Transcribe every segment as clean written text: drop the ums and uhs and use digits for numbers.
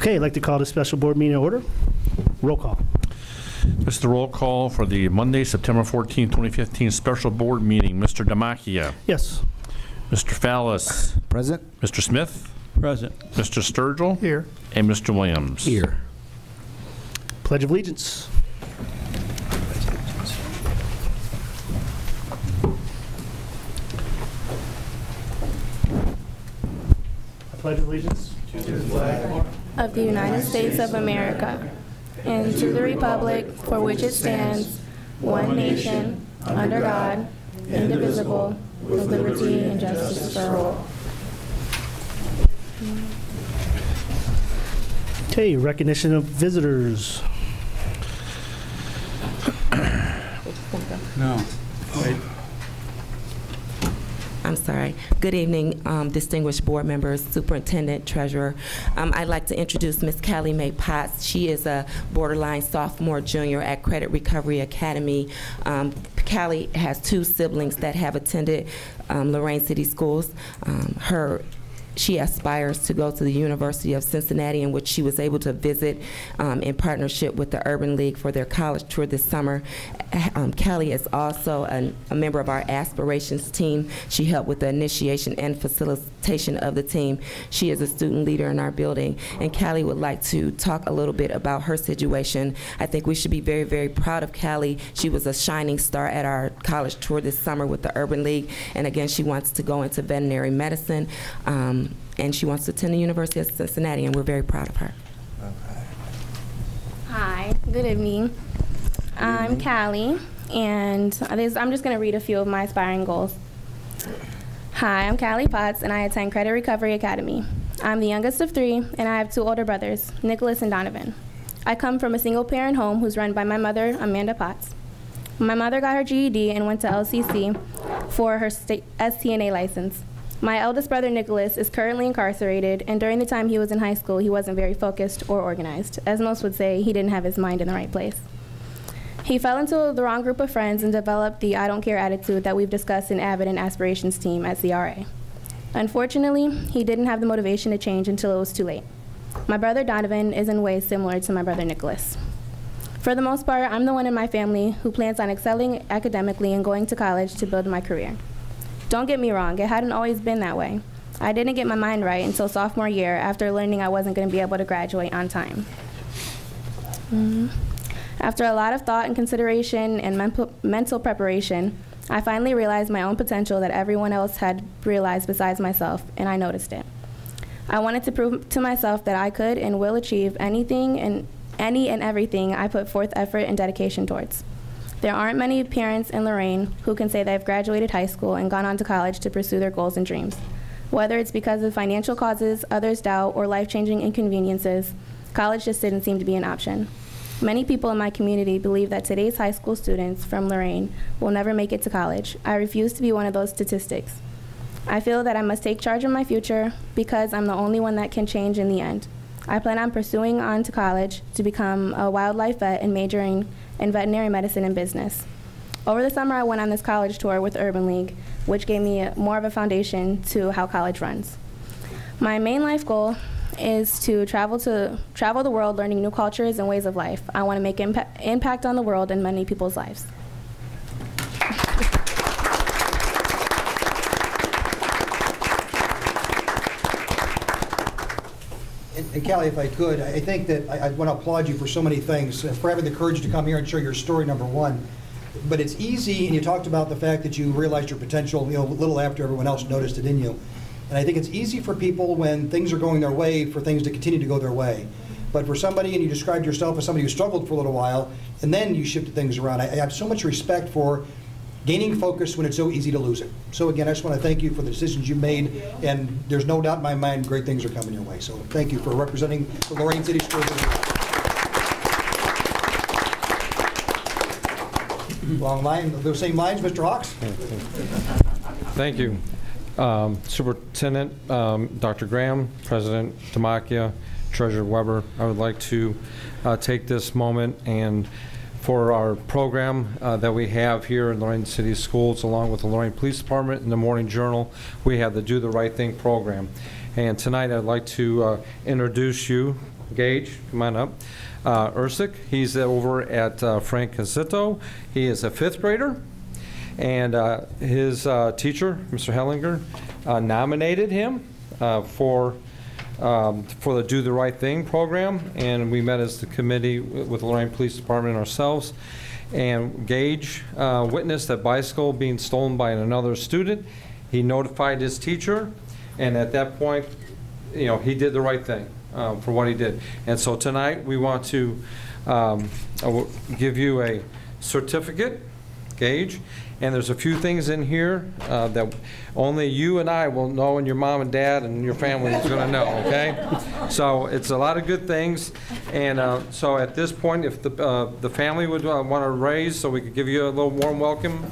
Okay, I'd like to call the special board meeting to order. Roll call. This is the roll call for the Monday, September 14, 2015 special board meeting. Mr. Damakia. Yes. Mr. Fallis. Present. Mr. Smith. Present. Mr. Sturgill. Here. And Mr. Williams. Here. Pledge of Allegiance. I pledge allegiance to the flag of the United States of America and to the republic for which it stands, one nation, under God, indivisible, with liberty and justice for all. Okay, recognition of visitors. No. Wait. I'm sorry. Good evening, distinguished board members, superintendent, treasurer. I'd like to introduce Ms. Callie Mae Potts. She is a borderline sophomore junior at Credit Recovery Academy. Callie has two siblings that have attended Lorain City Schools. She aspires to go to the University of Cincinnati, in which she was able to visit in partnership with the Urban League for their college tour this summer. Callie is also a member of our aspirations team. She helped with the initiation and facilitation of the team. She is a student leader in our building, and Callie would like to talk a little bit about her situation. I think we should be very, very proud of Callie. She was a shining star at our college tour this summer with the Urban League, and again, she wants to go into veterinary medicine. And she wants to attend the University of Cincinnati, and we're very proud of her. Hi, good evening. I'm Callie, and I'm just going to read a few of my aspiring goals. Hi, I'm Callie Potts, and I attend Credit Recovery Academy. I'm the youngest of three, and I have two older brothers, Nicholas and Donovan. I come from a single-parent home who's run by my mother, Amanda Potts. My mother got her GED and went to LCC for her STNA license. My eldest brother, Nicholas, is currently incarcerated, and during the time he was in high school, he wasn't very focused or organized. As most would say, he didn't have his mind in the right place. He fell into the wrong group of friends and developed the I don't care attitude that we've discussed in AVID and Aspirations team at CRA. Unfortunately, he didn't have the motivation to change until it was too late. My brother, Donovan, is in ways similar to my brother, Nicholas. For the most part, I'm the one in my family who plans on excelling academically and going to college to build my career. Don't get me wrong, it hadn't always been that way. I didn't get my mind right until sophomore year after learning I wasn't going to be able to graduate on time. After a lot of thought and consideration and mental preparation, I finally realized my own potential that everyone else had realized besides myself, and I noticed it. I wanted to prove to myself that I could and will achieve anything and any and everything I put forth effort and dedication towards. There aren't many parents in Lorain who can say they've graduated high school and gone on to college to pursue their goals and dreams. Whether it's because of financial causes, others' doubt, or life-changing inconveniences, college just didn't seem to be an option. Many people in my community believe that today's high school students from Lorain will never make it to college. I refuse to be one of those statistics. I feel that I must take charge of my future because I'm the only one that can change in the end. I plan on pursuing on to college to become a wildlife vet and majoring in veterinary medicine and business. Over the summer, I went on this college tour with Urban League, which gave me more of a foundation to how college runs. My main life goal is to travel the world learning new cultures and ways of life. I want to make impact on the world and many people's lives. And Callie, if I could, I think that I want to applaud you for so many things, for having the courage to come here and share your story, number one. But it's easy, and you talked about the fact that you realized your potential, a little after everyone else noticed it in you. And I think it's easy for people when things are going their way for things to continue to go their way. But for somebody, and you described yourself as somebody who struggled for a little while, and then you shifted things around. I have so much respect for gaining focus when it's so easy to lose it. So again, I just want to thank you for the decisions you made, and there's no doubt in my mind great things are coming your way. So thank you for representing the Lorain City Schools. Along those same lines, Mr. Hawks. Thank you. Superintendent Dr. Graham, President Damakia, Treasurer Weber, I would like to take this moment and for our program that we have here in Lorain City Schools, along with the Lorain Police Department and the Morning Journal, we have the Do the Right Thing program. And tonight I'd like to introduce you Gage, come on up. Ursic, he's over at Frank Casito. He is a 5th grader. And his teacher, Mr. Hellinger, nominated him for the Do the Right Thing program. And we met as the committee with Lorraine Police Department and ourselves. And Gage witnessed a bicycle being stolen by another student. He notified his teacher, and at that point, you know, he did the right thing for what he did. And so tonight, we want to give you a certificate, Gage, and there's a few things in here that only you and I will know, and your mom and dad and your family is going to know, okay? So it's a lot of good things, and so at this point, if the family would want to raise so we could give you a little warm welcome.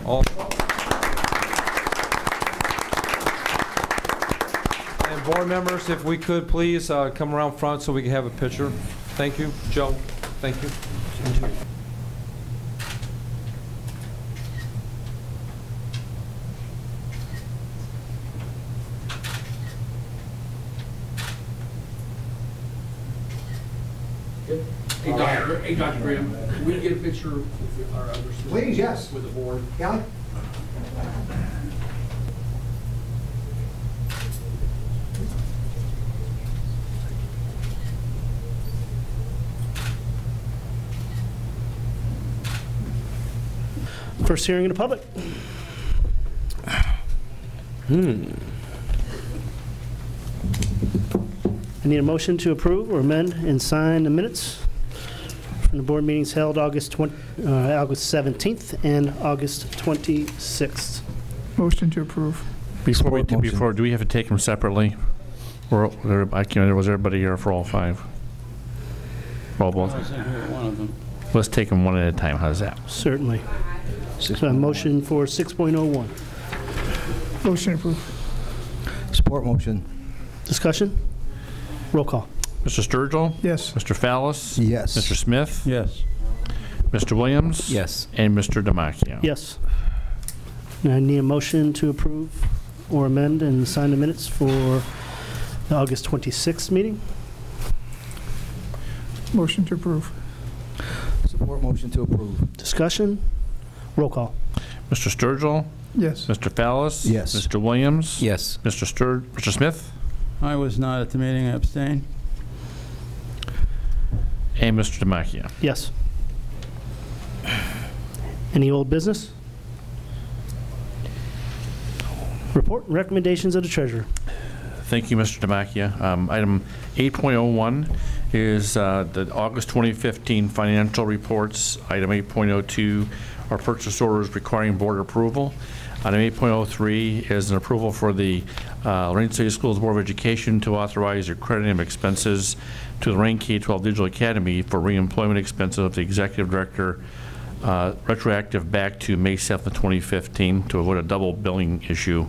And board members, if we could please come around front so we can have a picture. Thank you. Joe, thank you. Hey, Dr. Graham, can we get a picture with our other students? Please, yes. With the board. Callie? First hearing in the public. I need a motion to approve or amend and sign the minutes from the board meetings held August 17th and August 26th. Motion to approve. Before, do we have to take them separately? Or I can't, was everybody here for all 5? All both? Let's take them one at a time. How's that? Certainly. So a motion for 6.01. Motion to approve. Support motion. Discussion? Roll call. Mr. Sturgill? Yes. Mr. Fallis? Yes. Mr. Smith? Yes. Mr. Williams? Yes. And Mr. Damachia? Yes. And I need a motion to approve or amend and sign the minutes for the August 26th meeting. Motion to approve. Support motion to approve. Discussion? Roll call. Mr. Sturgill? Yes. Mr. Fallis? Yes. Mr. Williams? Yes. Mr. Smith? I was not at the meeting. I abstained. And Mr. Damachia? Yes. Any old business? Report and recommendations of the treasurer. Thank you, Mr. Damachia. Item 8.01 is the August 2015 financial reports. Item 8.02 are purchase orders requiring board approval. Item 8.03 is an approval for the Lorraine City Schools Board of Education to authorize the crediting of expenses to the Lorraine K-12 Digital Academy for reemployment expenses of the executive director retroactive back to May 7th, 2015 to avoid a double billing issue.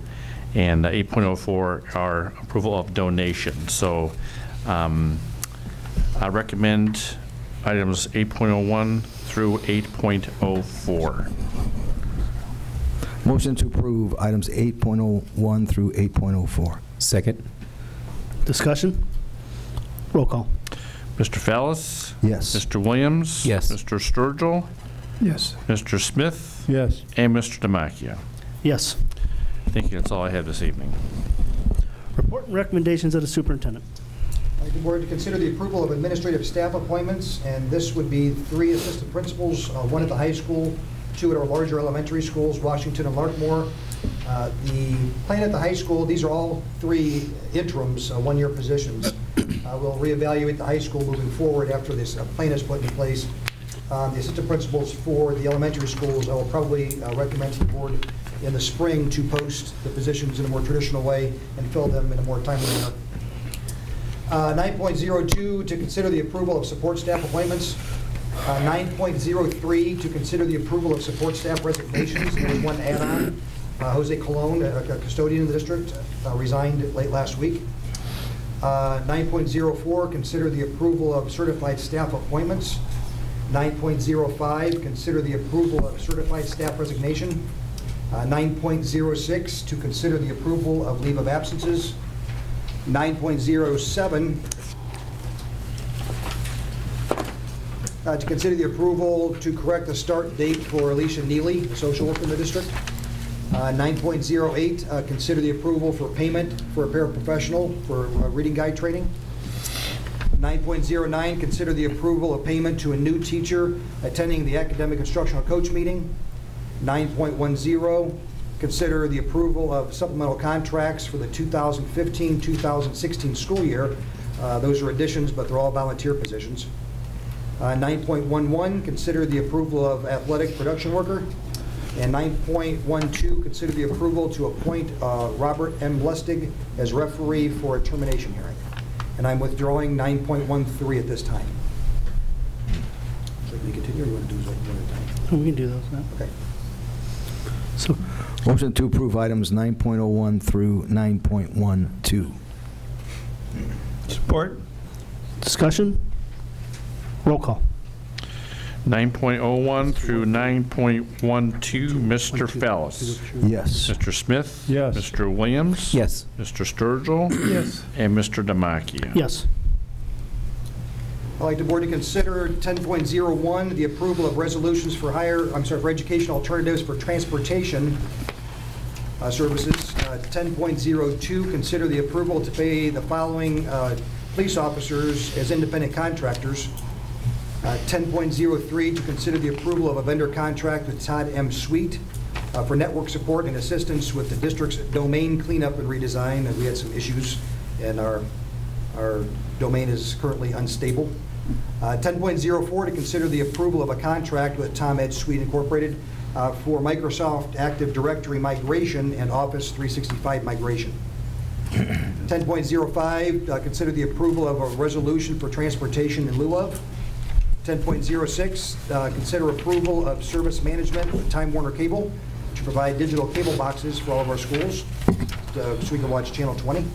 And 8.04 are approval of donations. So I recommend items 8.01 through 8.04. Motion to approve items 8.01 through 8.04. Second. Discussion? Roll call. Mr. Fallis? Yes. Mr. Williams? Yes. Mr. Sturgill? Yes. Mr. Smith? Yes. And Mr. Damachia? Yes. Thank you. That's all I have this evening. Report and recommendations of the superintendent. I'd like the board to consider the approval of administrative staff appointments, and this would be 3 assistant principals, 1 at the high school, 2 at our larger elementary schools, Washington and Larkmore. The plan at the high school, these are all 3 interims, 1-year positions. We'll reevaluate the high school moving forward after this plan is put in place. The assistant principals for the elementary schools, I will probably recommend to the board in the spring to post the positions in a more traditional way and fill them in a more timely manner. 9.02, to consider the approval of support staff appointments. 9.03, to consider the approval of support staff resignations. There was 1 add-on. Jose Colon, a custodian in the district, resigned late last week. 9.04, consider the approval of certified staff appointments. 9.05, consider the approval of certified staff resignation. 9.06, to consider the approval of leave of absences. 9.07, To consider the approval to correct the start date for Alicia Neely, a social worker in the district. 9.08, consider the approval for payment for a paraprofessional for reading guide training. 9.09, consider the approval of payment to a new teacher attending the academic instructional coach meeting. 9.10, consider the approval of supplemental contracts for the 2015-2016 school year. Those are additions, but they're all volunteer positions. 9.11, consider the approval of athletic production worker. And 9.12, consider the approval to appoint Robert M. Lustig as referee for a termination hearing. And I'm withdrawing 9.13 at this time. So can we continue, or you want to do those one at a time? We can do those now. Okay. So, Motion to approve items 9.01 through 9.12. Support. discussion? Roll call. 9.01 through 9.12, Mr. Fallis. Yes. Mr. Smith? Yes. Mr. Williams? Yes. Mr. Sturgill? Yes. And Mr. Demakia? Yes. I'd like the board to consider 10.01, the approval of resolutions for for educational alternatives for transportation services. 10.02, consider the approval to pay the following police officers as independent contractors. 10.03, to consider the approval of a vendor contract with Todd M. Sweet for network support and assistance with the district's domain cleanup and redesign. And we had some issues, and our domain is currently unstable. 10.04, to consider the approval of a contract with Tom Ed Sweet Incorporated for Microsoft Active Directory migration and Office 365 migration. 10.05, consider the approval of a resolution for transportation in lieu of. 10.06, consider approval of service management with Time Warner Cable to provide digital cable boxes for all of our schools so we can watch Channel 20.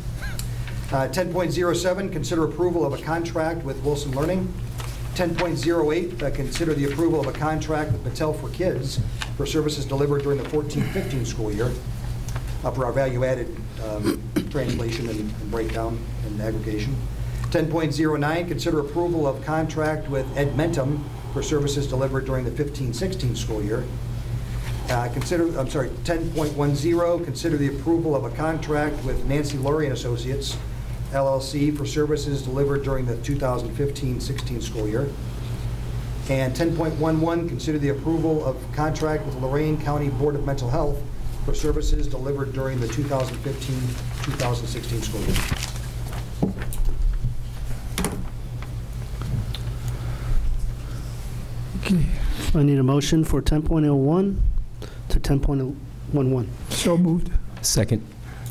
10.07, consider approval of a contract with Wilson Learning. 10.08, consider the approval of a contract with Mattel for Kids for services delivered during the 14-15 school year for our value-added translation and breakdown and aggregation. 10.09, consider approval of contract with Edmentum for services delivered during the 15-16 school year. 10.10, consider the approval of a contract with Nancy Lurie and Associates, LLC, for services delivered during the 2015-16 school year. And 10.11, consider the approval of contract with Lorraine County Board of Mental Health for services delivered during the 2015-2016 school year. Okay. I need a motion for 10.01 to 10.11. So moved. Second.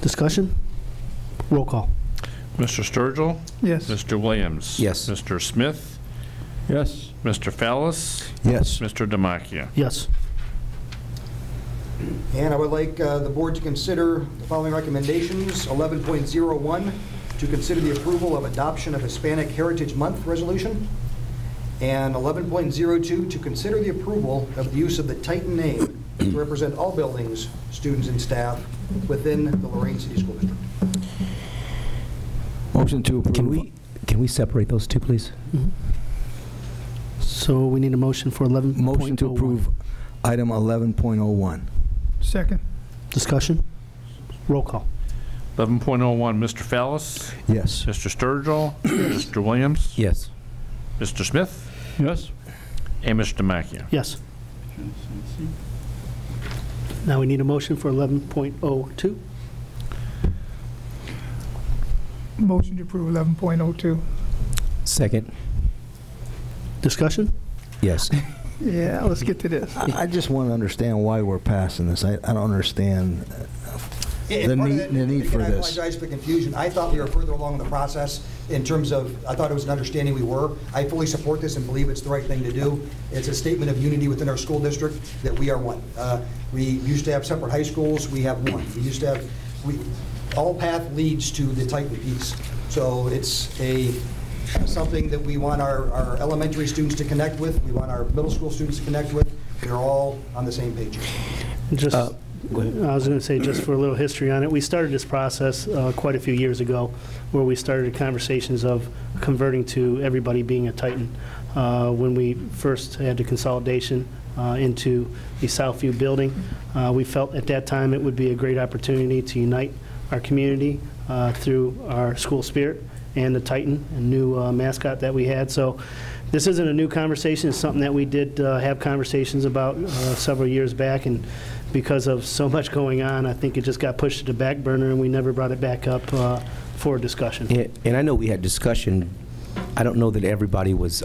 Discussion? Roll call. Mr. Sturgill? Yes. Mr. Williams? Yes. Mr. Smith? Yes. Mr. Fallis? Yes. Mr. Demakia? Yes. And I would like the board to consider the following recommendations. 11.01, to consider the approval of adoption of Hispanic Heritage Month resolution. And 11.02, to consider the approval of the use of the Titan name to represent all buildings, students, and staff within the Lorraine City School District. Motion to approve. Can we separate those two, please? So we need a motion for 11.01. Motion to approve item 11.01. Second. Discussion? Roll call. 11.01, Mr. Fallis? Yes. Mr. Sturgill? Mr. Williams? Yes. Mr. Smith? Yes. And Mr. Demakia? Yes. Now we need a motion for 11.02. Motion to approve 11.02. Second. Discussion? Yes. Yeah, let's get to this. I just want to understand why we're passing this. I don't understand the need for I this. apologize for the confusion. I thought we were further along in the process in terms of, I thought it was an understanding we were. I fully support this and believe it's the right thing to do. It's a statement of unity within our school district that we are one. We used to have separate high schools. We have one. We used to have, all path leads to the Titan piece. So it's something that we want our elementary students to connect with. We want our middle school students to connect with. They're all on the same page. Just I was going to say, just for a little history on it, we started this process quite a few years ago, where we started conversations of converting to everybody being a Titan. When we first had the consolidation into the Southview building, we felt at that time it would be a great opportunity to unite our community through our school spirit and the Titan, a new mascot that we had. So this isn't a new conversation. It's something that we did have conversations about several years back, and because of so much going on, I think it just got pushed to the back burner, and we never brought it back up for discussion. Yeah, and I know we had discussion. I don't know that everybody was,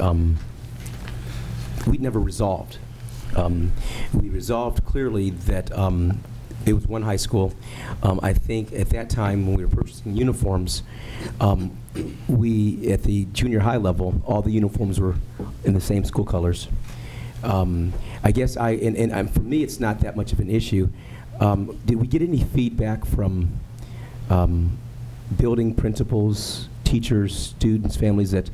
we never resolved. We resolved clearly that it was one high school. I think at that time when we were purchasing uniforms, we, at the junior high level, all the uniforms were in the same school colors. I guess for me, it's not that much of an issue. Did we get any feedback from building principals, teachers, students, families that,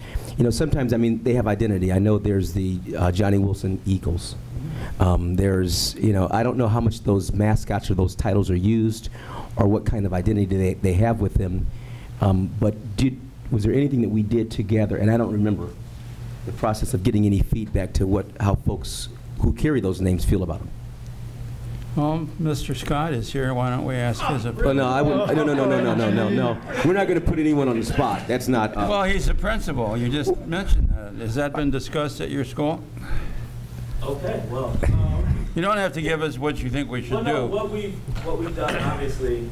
sometimes, I mean, they have identity. I know there's the Johnny Wilson Eagles. There's, I don't know how much those mascots or those titles are used or what kind of identity they have with them. But was there anything that we did together, and I don't remember the process of getting any feedback to how folks who carry those names feel about them? Well, Mr. Scott is here. Why don't we ask his opinion? No, I wouldn't. No. We're not going to put anyone on the spot. That's not. Well, he's the principal. You just mentioned that. Has that been discussed at your school? Okay, well. You don't have to give us what you think we should do. What we've done, obviously,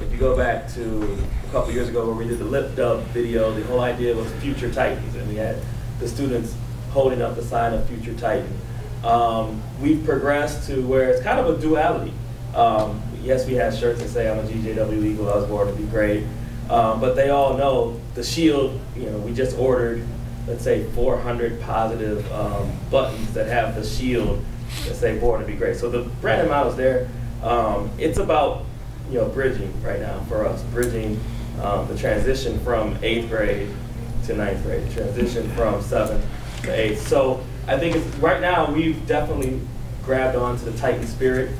if you go back to a couple years ago where we did the lip dub video, the whole idea was Future Titans, and we had the students holding up the sign of Future Titan. We've progressed to where it's kind of a duality. Yes, we have shirts that say I'm a GJW Eagle, I was born to be great, but they all know the shield, we just ordered, let's say 400 positive buttons that have the shield that say born to be great. So the brand model is there. It's about bridging right now for us, bridging the transition from 8th grade to 9th grade, the transition from 7th to 8th. So I think right now we've definitely grabbed onto the Titan spirit.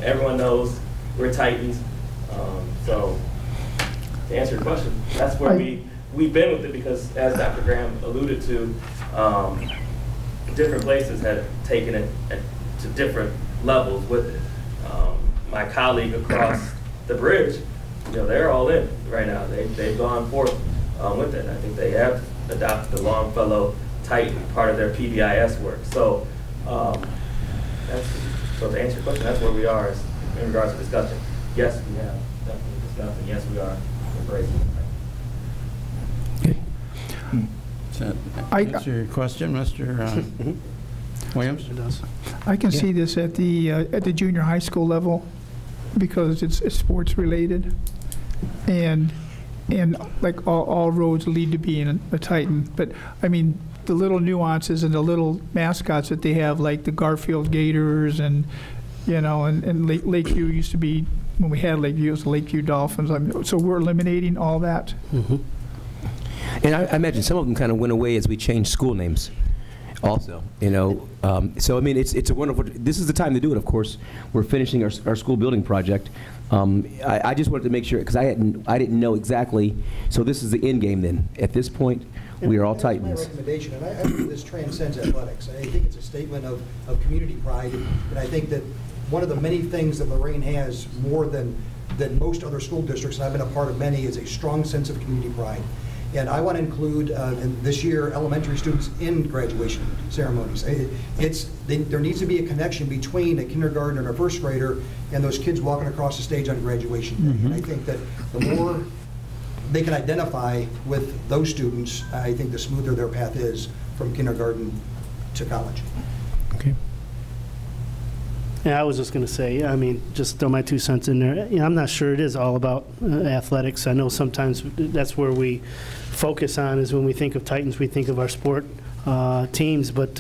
Everyone knows we're Titans. So to answer your question, that's where we've been with it, because as Dr. Graham alluded to, different places have taken it to different levels with it. My colleague across the bridge, they're all in right now. They've gone forth with it. I think they have adopted the Longfellow Titan, part of their PBIS work. So, so to answer your question, that's where we are in regards to discussion. Yes, we have definitely discussed, and yes, we are embracing it. Does that answer your question, Mr. Williams? It does. I can see this at the junior high school level because it's sports related, and like all roads lead to being a Titan. But I mean, the little nuances and the little mascots that they have, like the Garfield Gators, and and Lakeview used to be, when we had Lakeview, it was the Lakeview Dolphins. So we're eliminating all that. Mm-hmm. And I imagine some of them kind of went away as we changed school names also, so I mean, it's a wonderful, this is the time to do it, of course. We're finishing our school building project. I just wanted to make sure, because I didn't know exactly, so this is the end game then. At this point, we are all Titans. That's my recommendation, and I think this transcends athletics. I think it's a statement of community pride, and I think that one of the many things that Lorraine has more than most other school districts, and I've been a part of many, is a strong sense of community pride. And I want to include this year elementary students in graduation ceremonies. There needs to be a connection between a kindergartner and a first grader and those kids walking across the stage on graduation day. Mm-hmm. And I think that the more they can identify with those students, I think the smoother their path is from kindergarten to college. Okay. Yeah, I was just going to say, I mean, just throw my 2 cents in there. I'm not sure it is all about athletics. I know sometimes that's where we focus on, is when we think of Titans, we think of our sport. teams. But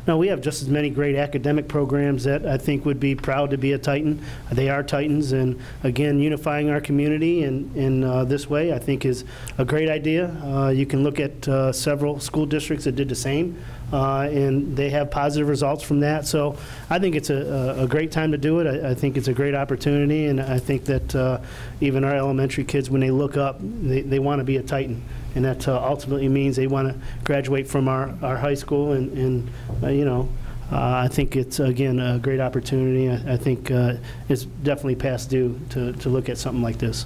no, we have just as many great academic programs that I think would be proud to be a Titan. They are Titans, and again, unifying our community in this way, I think, is a great idea. You can look at several school districts that did the same, and they have positive results from that. So I think it's a great time to do it. I think it's a great opportunity, and I think that even our elementary kids, when they look up, they want to be a Titan. And that ultimately means they want to graduate from our high school, and I think it's, again, a great opportunity. I think it's definitely past due to look at something like this.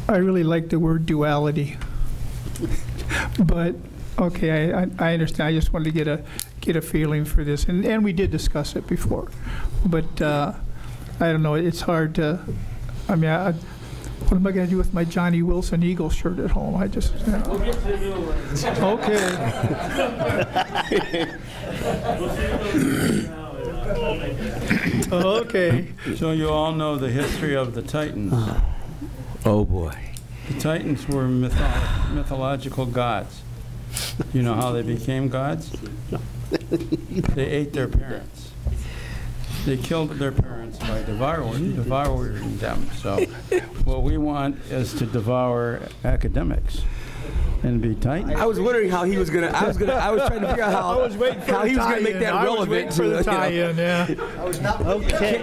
I really like the word duality. But, okay, I understand. I just wanted to get a feeling for this. And we did discuss it before. But I don't know. It's hard to, I mean, what am I going to do with my Johnny Wilson Eagles shirt at home? I just, We'll get to the new one. Okay. Okay. So you all know the history of the Titans. Oh, boy. The Titans were mythological gods. You know how they became gods? They ate their parents. They killed their parents by devouring them. So what we want is to devour academics and be Titans. I was wondering how he was gonna. I was trying to figure out how he was gonna make that relevant to the tie-in. Yeah. I was not Okay.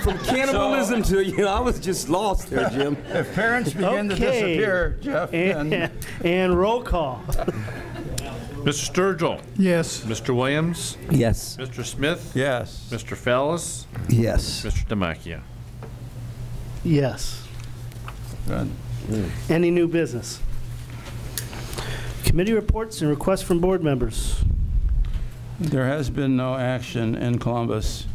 From cannibalism to I was just lost there, Jim. If parents begin to disappear, Jeff, then And roll call. Mr. Sturgill. Yes. Mr. Williams. Yes. Mr. Smith. yes. Mr. Fallis. Yes. Mr. Demakia. Yes. Good. Any new business? Committee reports and requests from board members. There has been no action in Columbus.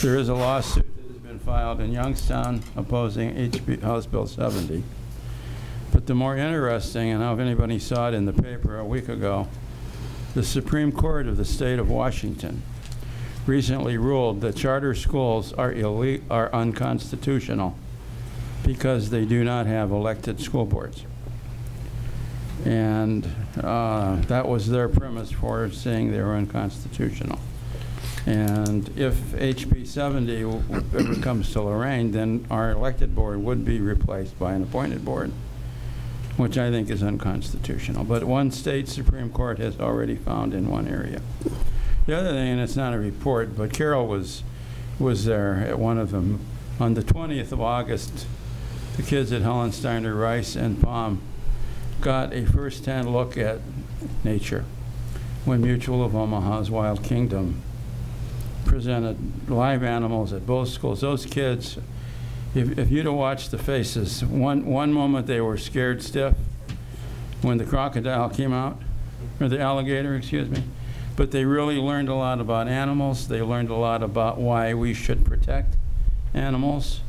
There is a lawsuit that has been filed in Youngstown opposing HB House Bill 70. But the more interesting, and I don't know if anybody saw it in the paper a week ago, the Supreme Court of the state of Washington recently ruled that charter schools are unconstitutional because they do not have elected school boards. And that was their premise for saying they were unconstitutional. And if HB 70 ever comes to Lorraine, then our elected board would be replaced by an appointed board, which I think is unconstitutional. But one state Supreme Court has already found in one area. The other thing, and it's not a report, but Carol was there at one of them. On the 20th of August, the kids at Helen Steiner Rice and Palm got a first-hand look at nature when Mutual of Omaha's Wild Kingdom presented live animals at both schools. Those kids, if you'd have watched the faces, one moment they were scared stiff when the crocodile came out, or the alligator, excuse me, but they really learned a lot about animals. They learned a lot about why we should protect animals.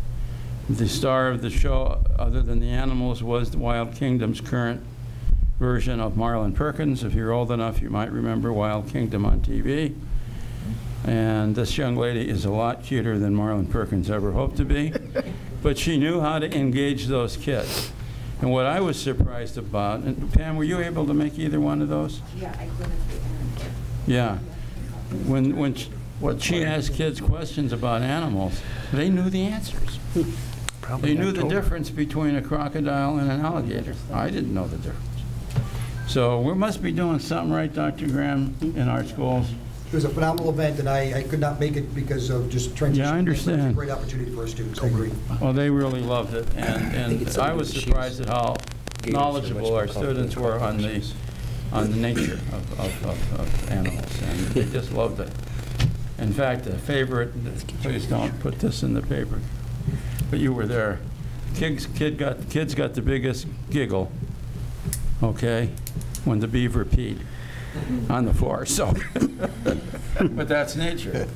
The star of the show, other than the animals, was the Wild Kingdom's current version of Marlin Perkins. If you're old enough, you might remember Wild Kingdom on TV. And this young lady is a lot cuter than Marlin Perkins ever hoped to be. But she knew how to engage those kids. And what I was surprised about, and Pam, were you able to make either one of those? Yeah, I couldn't. Yeah. When she asked kids questions about animals, they knew the answers. They knew the difference between a crocodile and an alligator. I didn't know the difference. So we must be doing something right, Dr. Graham, in our schools. It was a phenomenal event, and I could not make it because of just transition. Yeah, I understand. It's a great opportunity for our students. I agree. Well, they really loved it, and I was surprised at how knowledgeable our students were on the nature of animals, and they just loved it. In fact, a favorite, please don't put this in the paper, but you were there. Kids got the biggest giggle, okay, when the beaver peed on the floor. So, but that's nature.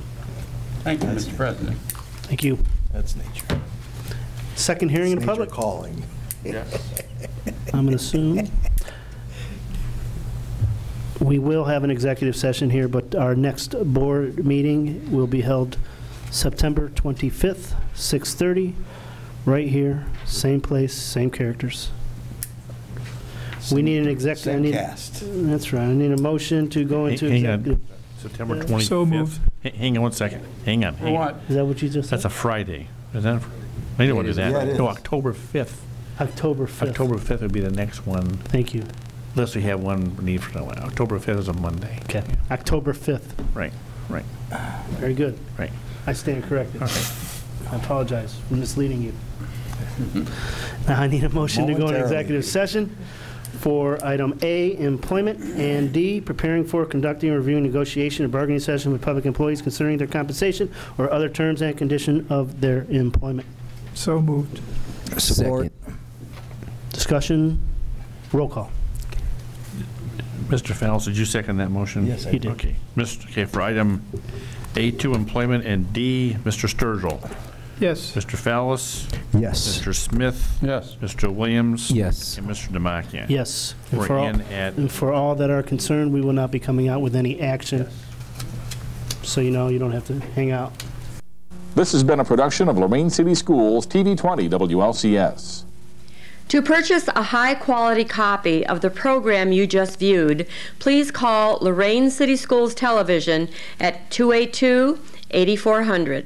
Thank you, Mr. President. Thank you. That's nature. Second hearing in Nature public? calling. Yes. I'm going to assume. We will have an executive session here, but our next board meeting will be held September 25th, 6:30, right here, same place, same characters. We need an executive. That's right. I need a motion to go into Hang on. executive. September 25th. So moved. Hang on one second. Hang on. hang on. What? Is that what you just said? That's a Friday. Is that? I don't want to do that. Yeah, it is. No, October 5th. October 5th. October 5th would be the next one, Thank you. unless we have one need for that. October 5th is a Monday. Okay. October 5th. Right, right, Very good. right. I stand corrected. All right. I apologize for misleading you. Now I need a motion to go into executive session for item A, employment, and D, preparing for, conducting, or reviewing negotiation or bargaining session with public employees concerning their compensation or other terms and condition of their employment. So moved. Support. Discussion, roll call. Mr. Fowles, did you second that motion? Yes, I He did. Okay. Okay, for item A2, employment, and D, Mr. Sturgill. Yes. Mr. Fowles, Yes. Mr. Smith, Yes. Mr. Williams. Yes. And Mr. Demakia. Yes. And We're for all- in at, And for all that are concerned, we will not be coming out with any action. So you know, you don't have to hang out. This has been a production of Lorraine City Schools, TV 20 WLCS. To purchase a high-quality copy of the program you just viewed, please call Lorraine City Schools Television at 282-8400.